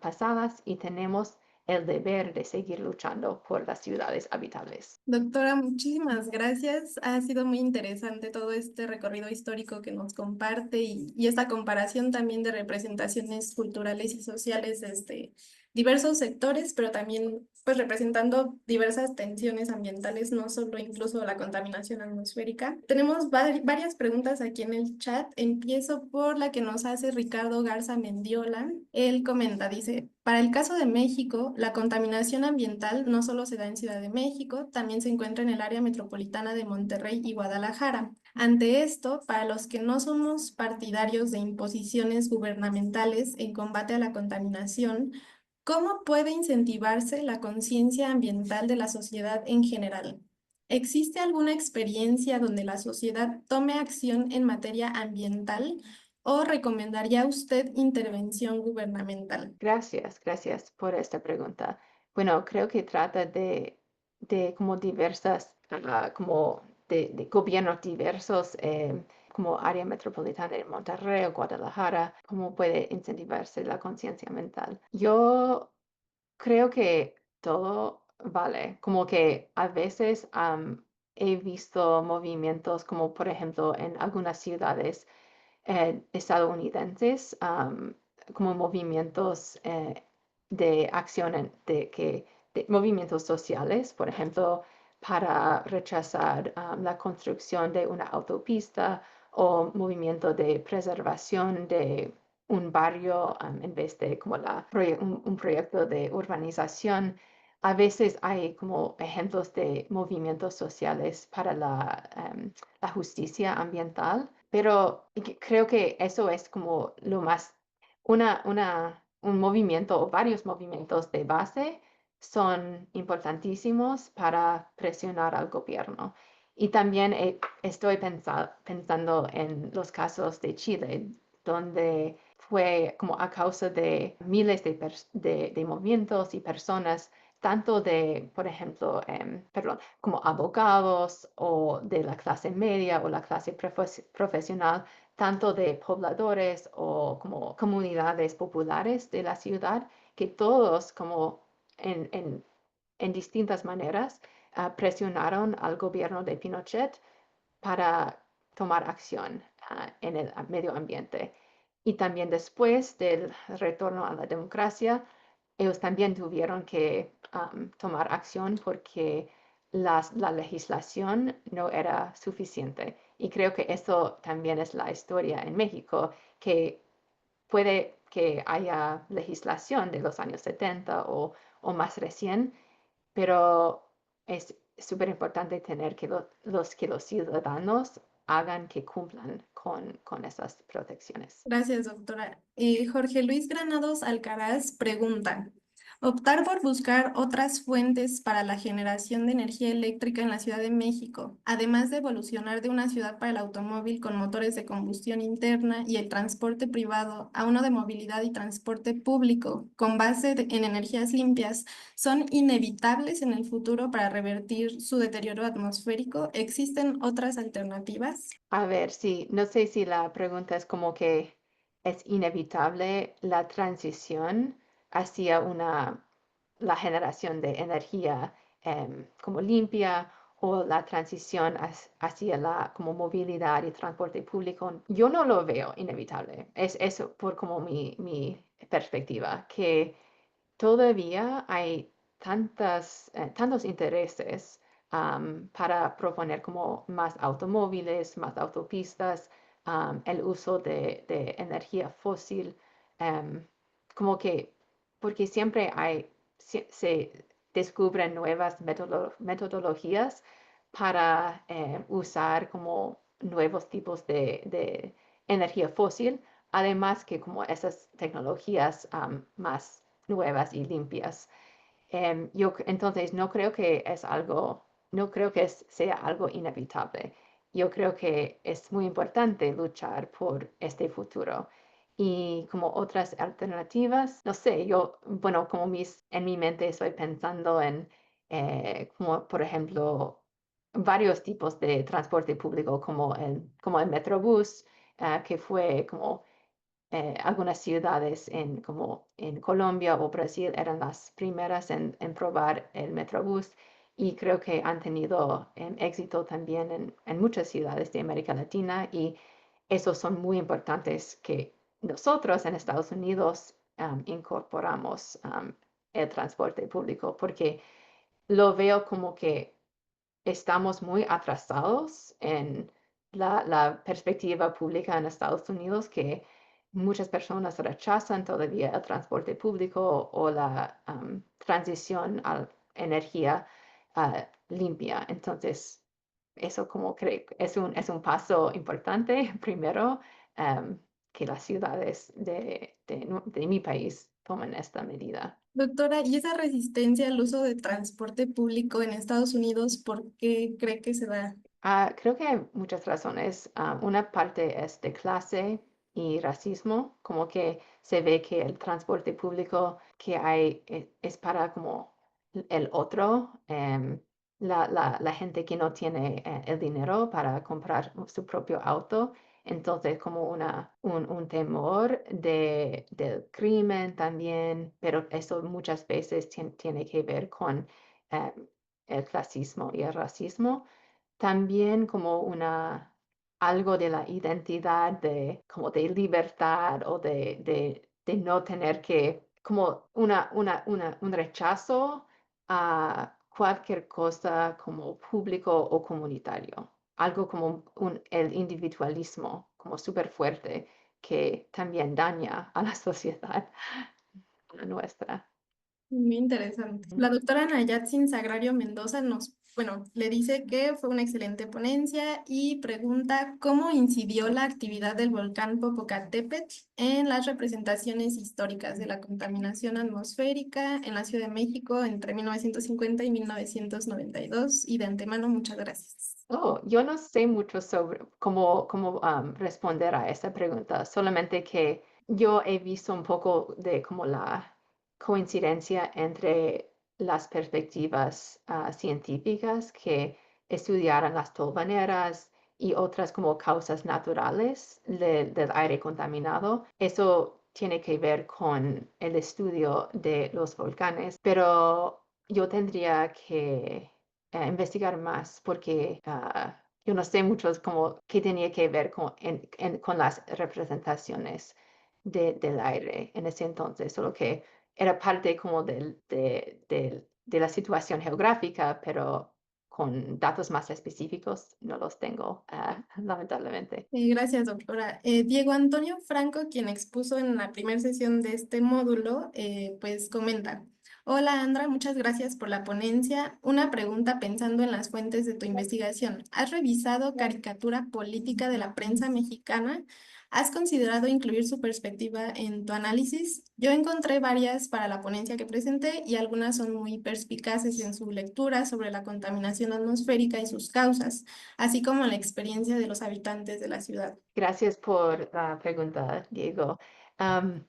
pasadas y tenemos el deber de seguir luchando por las ciudades habitables. Doctora, muchísimas gracias. Ha sido muy interesante todo este recorrido histórico que nos comparte y esta comparación también de representaciones culturales y sociales desde diversos sectores, pero también pues representando diversas tensiones ambientales, no solo incluso la contaminación atmosférica. Tenemos varias preguntas aquí en el chat. Empiezo por la que nos hace Ricardo Garza Mendiola. Él comenta, dice, para el caso de México, la contaminación ambiental no solo se da en Ciudad de México, también se encuentra en el área metropolitana de Monterrey y Guadalajara. Ante esto, para los que no somos partidarios de imposiciones gubernamentales en combate a la contaminación, ¿cómo puede incentivarse la conciencia ambiental de la sociedad en general? ¿Existe alguna experiencia donde la sociedad tome acción en materia ambiental o recomendaría usted intervención gubernamental? Gracias por esta pregunta. Bueno, creo que trata de como diversas, como de gobiernos diversos, como área metropolitana de Monterrey o Guadalajara, cómo puede incentivarse la conciencia mental. Yo creo que todo vale, como que a veces he visto movimientos como por ejemplo en algunas ciudades estadounidenses, como movimientos de acción, de movimientos sociales, por ejemplo, para rechazar la construcción de una autopista o movimiento de preservación de un barrio en vez de como un proyecto de urbanización. A veces hay como ejemplos de movimientos sociales para la justicia ambiental, pero creo que eso es como lo más, un movimiento o varios movimientos de base son importantísimos para presionar al gobierno. Y también estoy pensando en los casos de Chile, donde fue como a causa de miles de movimientos y personas, tanto de, por ejemplo, perdón, como abogados o de la clase media o la clase profesional, tanto de pobladores o como comunidades populares de la ciudad, que todos como en, en, en distintas maneras presionaron al gobierno de Pinochet para tomar acción en el medio ambiente. Y también después del retorno a la democracia, ellos también tuvieron que tomar acción porque la legislación no era suficiente. Y creo que eso también es la historia en México, que puede que haya legislación de los años 70 o más recién, pero es súper importante tener que que los ciudadanos hagan que cumplan con esas protecciones. Gracias, doctora. Jorge Luis Granados Alcaraz pregunta, optar por buscar otras fuentes para la generación de energía eléctrica en la Ciudad de México, además de evolucionar de una ciudad para el automóvil con motores de combustión interna y el transporte privado a uno de movilidad y transporte público con base en energías limpias, ¿son inevitables en el futuro para revertir su deterioro atmosférico? ¿Existen otras alternativas? A ver, sí, no sé si la pregunta es como que es inevitable la transición hacia la generación de energía como limpia o la transición hacia la como movilidad y transporte público. Yo no lo veo inevitable. Es eso por como mi perspectiva, que todavía hay tantos intereses para proponer como más automóviles, más autopistas, el uso de energía fósil, em, como que, porque siempre se descubren nuevas metodologías para usar como nuevos tipos de energía fósil, además que como esas tecnologías más nuevas y limpias. Entonces no creo que es algo, no creo que sea algo inevitable. Yo creo que es muy importante luchar por este futuro. Y como otras alternativas, no sé, bueno, en mi mente estoy pensando en, como por ejemplo, varios tipos de transporte público, como el Metrobús, que fue como algunas ciudades como en Colombia o Brasil eran las primeras en probar el Metrobús y creo que han tenido éxito también en muchas ciudades de América Latina y esos son muy importantes que nosotros en Estados Unidos incorporamos el transporte público porque lo veo como que estamos muy atrasados en la perspectiva pública en Estados Unidos, que muchas personas rechazan todavía el transporte público o la transición a energía limpia. Entonces, eso como creo es un paso importante, primero, um, que las ciudades de mi país tomen esta medida. Doctora, ¿y esa resistencia al uso de transporte público en Estados Unidos, por qué cree que se da? Creo que hay muchas razones. Una parte es de clase y racismo, como que se ve que el transporte público que hay es para como el otro, la gente que no tiene el dinero para comprar su propio auto. Entonces, como un temor del crimen también, pero eso muchas veces tiene que ver con em, el clasismo y el racismo también como algo de la identidad como de libertad o de no tener que, como un rechazo a cualquier cosa como público o comunitario. Algo como el individualismo, como súper fuerte, que también daña a la sociedad a nuestra. Muy interesante. La doctora Nayatsin Sagrario Mendoza le dice que fue una excelente ponencia y pregunta cómo incidió la actividad del volcán Popocatépetl en las representaciones históricas de la contaminación atmosférica en la Ciudad de México entre 1950 y 1992. Y de antemano, muchas gracias. Oh, yo no sé mucho sobre cómo responder a esa pregunta, solamente que yo he visto un poco de como la coincidencia entre las perspectivas científicas que estudiaron las tolvaneras y otras como causas naturales del aire contaminado. Eso tiene que ver con el estudio de los volcanes, pero yo tendría que investigar más porque yo no sé mucho como qué tenía que ver con las representaciones del aire en ese entonces, solo que era parte como de la situación geográfica, pero con datos más específicos no los tengo, lamentablemente. Gracias, doctora. Diego Antonio Franco, quien expuso en la primera sesión de este módulo, pues comenta, hola Andra, muchas gracias por la ponencia. Una pregunta pensando en las fuentes de tu investigación. ¿Has revisado caricatura política de la prensa mexicana? ¿Has considerado incluir su perspectiva en tu análisis? Yo encontré varias para la ponencia que presenté y algunas son muy perspicaces en su lectura sobre la contaminación atmosférica y sus causas, así como la experiencia de los habitantes de la ciudad. Gracias por la pregunta, Diego. Am,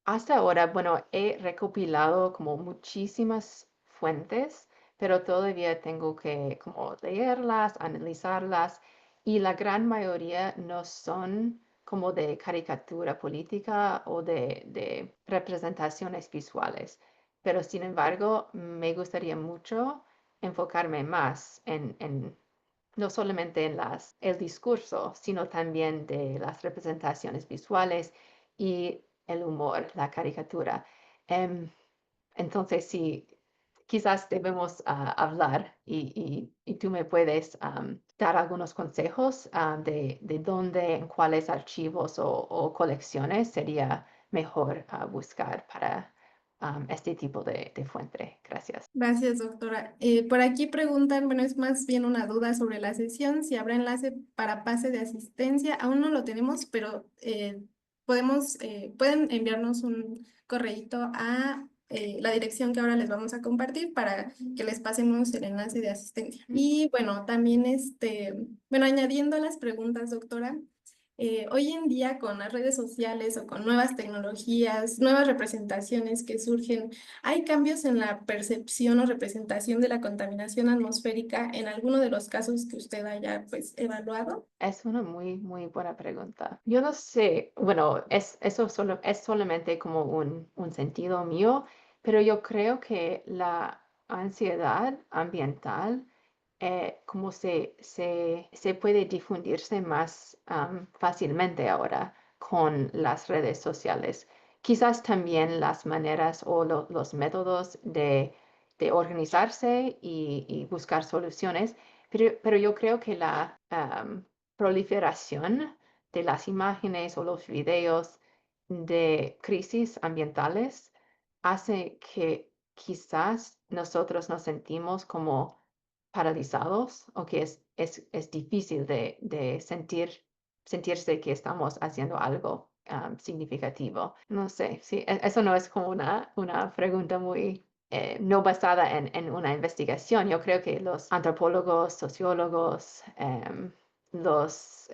Hasta ahora, bueno, he recopilado como muchísimas fuentes, pero todavía tengo que como leerlas, analizarlas, y la gran mayoría no son como de caricatura política o de representaciones visuales. Pero sin embargo, me gustaría mucho enfocarme más en no solamente en el discurso, sino también de las representaciones visuales y el humor, la caricatura. Em, entonces, sí, quizás debemos hablar y tú me puedes dar algunos consejos de dónde, en cuáles archivos o colecciones sería mejor buscar para este tipo de fuente. Gracias. Gracias, doctora. Por aquí preguntan, bueno, es más bien una duda sobre la sesión, si habrá enlace para pase de asistencia. Aún no lo tenemos, pero pueden enviarnos un correíto a la dirección que ahora les vamos a compartir para que les pasemos el enlace de asistencia. Y bueno, también añadiendo a las preguntas, doctora. hoy en día con las redes sociales o con nuevas tecnologías, nuevas representaciones que surgen, ¿hay cambios en la percepción o representación de la contaminación atmosférica en alguno de los casos que usted haya pues evaluado? Es una muy, muy buena pregunta. Yo no sé, bueno, eso solo, es solamente como un sentido mío, pero yo creo que la ansiedad ambiental, como se puede difundirse más fácilmente ahora con las redes sociales. Quizás también las maneras o los métodos de organizarse y buscar soluciones, pero yo creo que la proliferación de las imágenes o los videos de crisis ambientales hace que quizás nosotros nos sentimos como paralizados o que es difícil de sentirse que estamos haciendo algo significativo. No sé, sí, eso no es como una pregunta muy no basada en una investigación. Yo creo que los antropólogos, sociólogos, los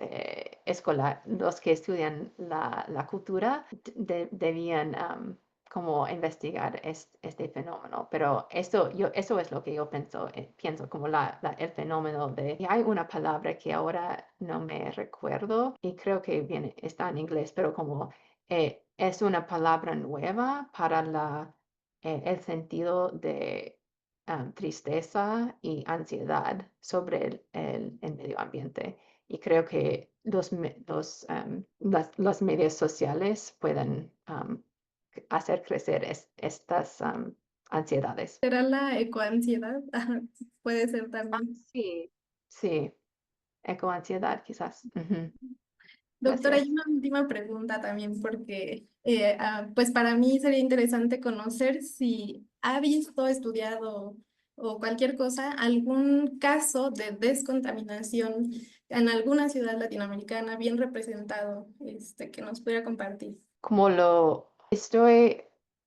que estudian la cultura debían como investigar este fenómeno. Pero eso es lo que yo pienso como el fenómeno y hay una palabra que ahora no me recuerdo y creo que está en inglés, pero como es una palabra nueva para el sentido de tristeza y ansiedad sobre el medio ambiente. Y creo que los medios sociales pueden hacer crecer estas ansiedades. ¿Será la ecoansiedad? Ajá, puede ser Ah, también. sí, sí, ecoansiedad quizás. Ujú. Doctora, hay Gracias. una última pregunta también porque pues para mí sería interesante conocer si ha visto, estudiado o cualquier cosa, algún caso de descontaminación en alguna ciudad latinoamericana bien representado, que nos pudiera compartir. Como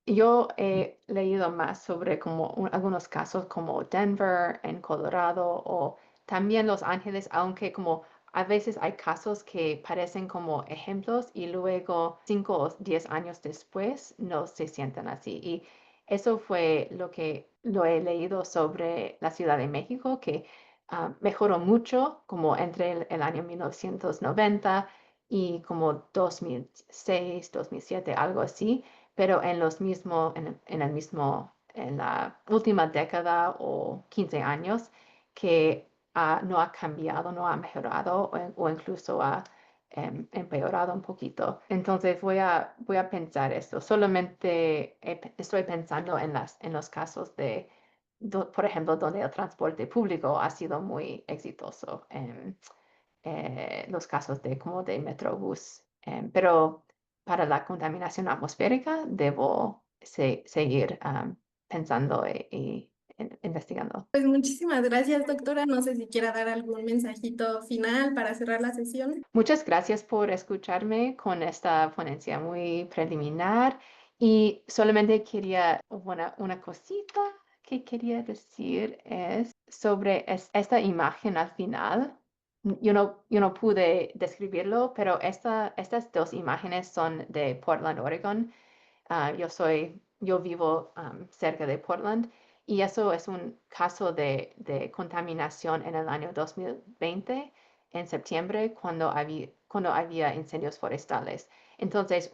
yo he leído más sobre como algunos casos como Denver en Colorado o también Los Ángeles, aunque como a veces hay casos que parecen como ejemplos y luego 5 o 10 años después no se sienten así. Y eso fue lo que lo he leído sobre la Ciudad de México, que mejoró mucho como entre el año 1990 y como 2006, 2007, algo así, pero en la última década o 15 años que no ha cambiado, no ha mejorado o incluso ha empeorado un poquito. Entonces voy a pensar esto. Solamente estoy pensando en los casos por ejemplo, donde el transporte público ha sido muy exitoso. Los casos como de Metrobús. Pero para la contaminación atmosférica debo seguir pensando y investigando. Pues muchísimas gracias, doctora. No sé si quiera dar algún mensajito final para cerrar la sesión. Muchas gracias por escucharme con esta ponencia muy preliminar y solamente quería una cosita que quería decir es sobre esta imagen al final. Yo no pude describirlo, pero estas dos imágenes son de Portland, Oregon. Yo vivo cerca de Portland y eso es un caso de contaminación en el año 2020, en septiembre, cuando había incendios forestales. Entonces,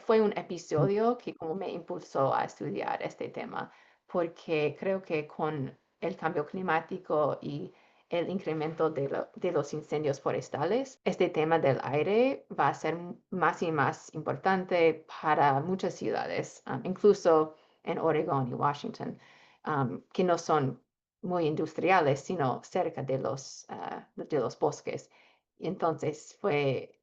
fue un episodio que como me impulsó a estudiar este tema, porque creo que con el cambio climático y el incremento de los incendios forestales, este tema del aire va a ser más y más importante para muchas ciudades, incluso en Oregon y Washington, que no son muy industriales, sino cerca de los bosques. Y entonces me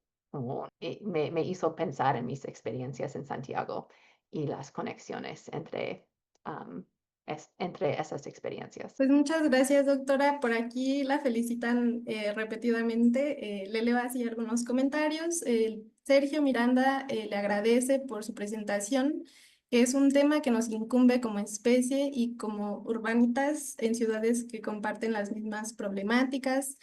hizo pensar en mis experiencias en Santiago y las conexiones entre esas experiencias. Pues muchas gracias, doctora. Por aquí la felicitan repetidamente. Le leo así algunos comentarios. Sergio Miranda le agradece por su presentación, que es un tema que nos incumbe como especie y como urbanitas en ciudades que comparten las mismas problemáticas.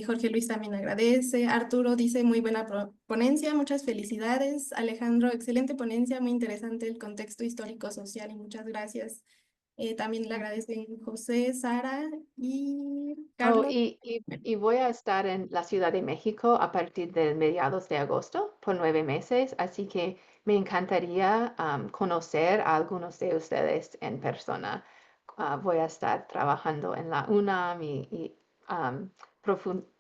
Jorge Luis también agradece. Arturo dice muy buena ponencia, muchas felicidades. Alejandro, excelente ponencia, muy interesante el contexto histórico social y muchas gracias. También le agradecen José, Sara y Oh, Carlos. y voy a estar en la Ciudad de México a partir de mediados de agosto por 9 meses, así que me encantaría conocer a algunos de ustedes en persona. Voy a estar trabajando en la UNAM y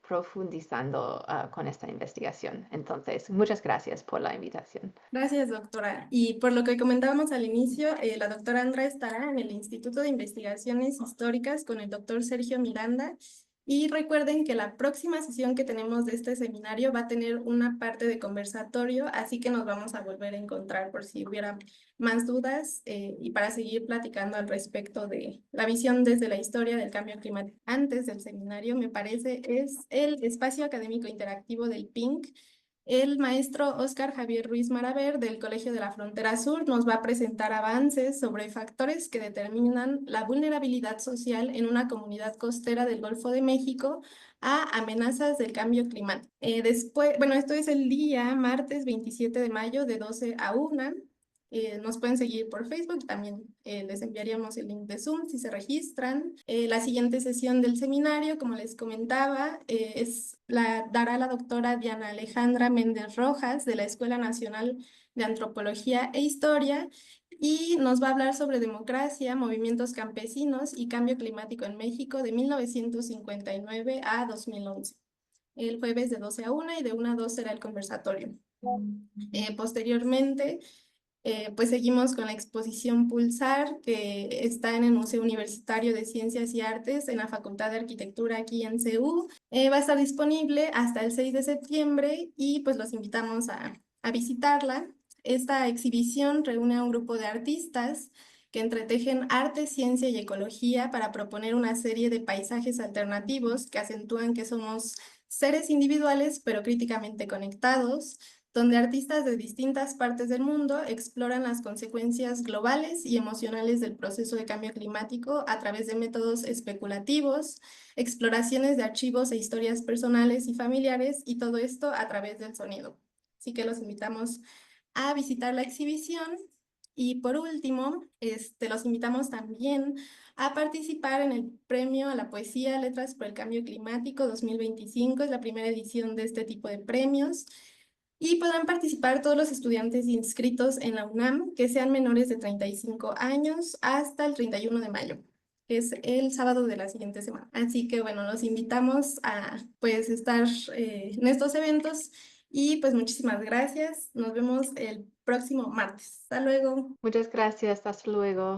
profundizando con esta investigación. Entonces, muchas gracias por la invitación. Gracias, doctora. Y por lo que comentábamos al inicio, la doctora Andra estará en el Instituto de Investigaciones Históricas con el doctor Sergio Miranda. Y recuerden que la próxima sesión que tenemos de este seminario va a tener una parte de conversatorio, así que nos vamos a volver a encontrar por si hubiera más dudas y para seguir platicando al respecto de la visión desde la historia del cambio climático. Antes del seminario, me parece, es el espacio académico interactivo del PINC. El maestro Óscar Javier Ruiz Maraver del Colegio de la Frontera Sur nos va a presentar avances sobre factores que determinan la vulnerabilidad social en una comunidad costera del Golfo de México a amenazas del cambio climático. Después, bueno, esto es el día martes 27 de mayo de 12 a 1. Nos pueden seguir por Facebook, también les enviaríamos el link de Zoom si se registran. La siguiente sesión del seminario, como les comentaba, dará la doctora Diana Alejandra Méndez Rojas de la Escuela Nacional de Antropología e Historia y nos va a hablar sobre democracia, movimientos campesinos y cambio climático en México de 1959 a 2011. El jueves de 12 a 1 y de 1 a 2 será el conversatorio. Posteriormente, pues seguimos con la exposición Pulsar, que está en el Museo Universitario de Ciencias y Artes en la Facultad de Arquitectura aquí en CU. Va a estar disponible hasta el 6 de septiembre y pues los invitamos a visitarla. Esta exhibición reúne a un grupo de artistas que entretejen arte, ciencia y ecología para proponer una serie de paisajes alternativos que acentúan que somos seres individuales pero críticamente conectados, donde artistas de distintas partes del mundo exploran las consecuencias globales y emocionales del proceso de cambio climático a través de métodos especulativos, exploraciones de archivos e historias personales y familiares, y todo esto a través del sonido. Así que los invitamos a visitar la exhibición. Y por último, los invitamos también a participar en el Premio a la Poesía Letras por el Cambio Climático 2025. Es la primera edición de este tipo de premios. Y podrán participar todos los estudiantes inscritos en la UNAM que sean menores de 35 años hasta el 31 de mayo, que es el sábado de la siguiente semana. Así que bueno, los invitamos a pues estar en estos eventos y pues muchísimas gracias. Nos vemos el próximo martes. Hasta luego. Muchas gracias. Hasta luego.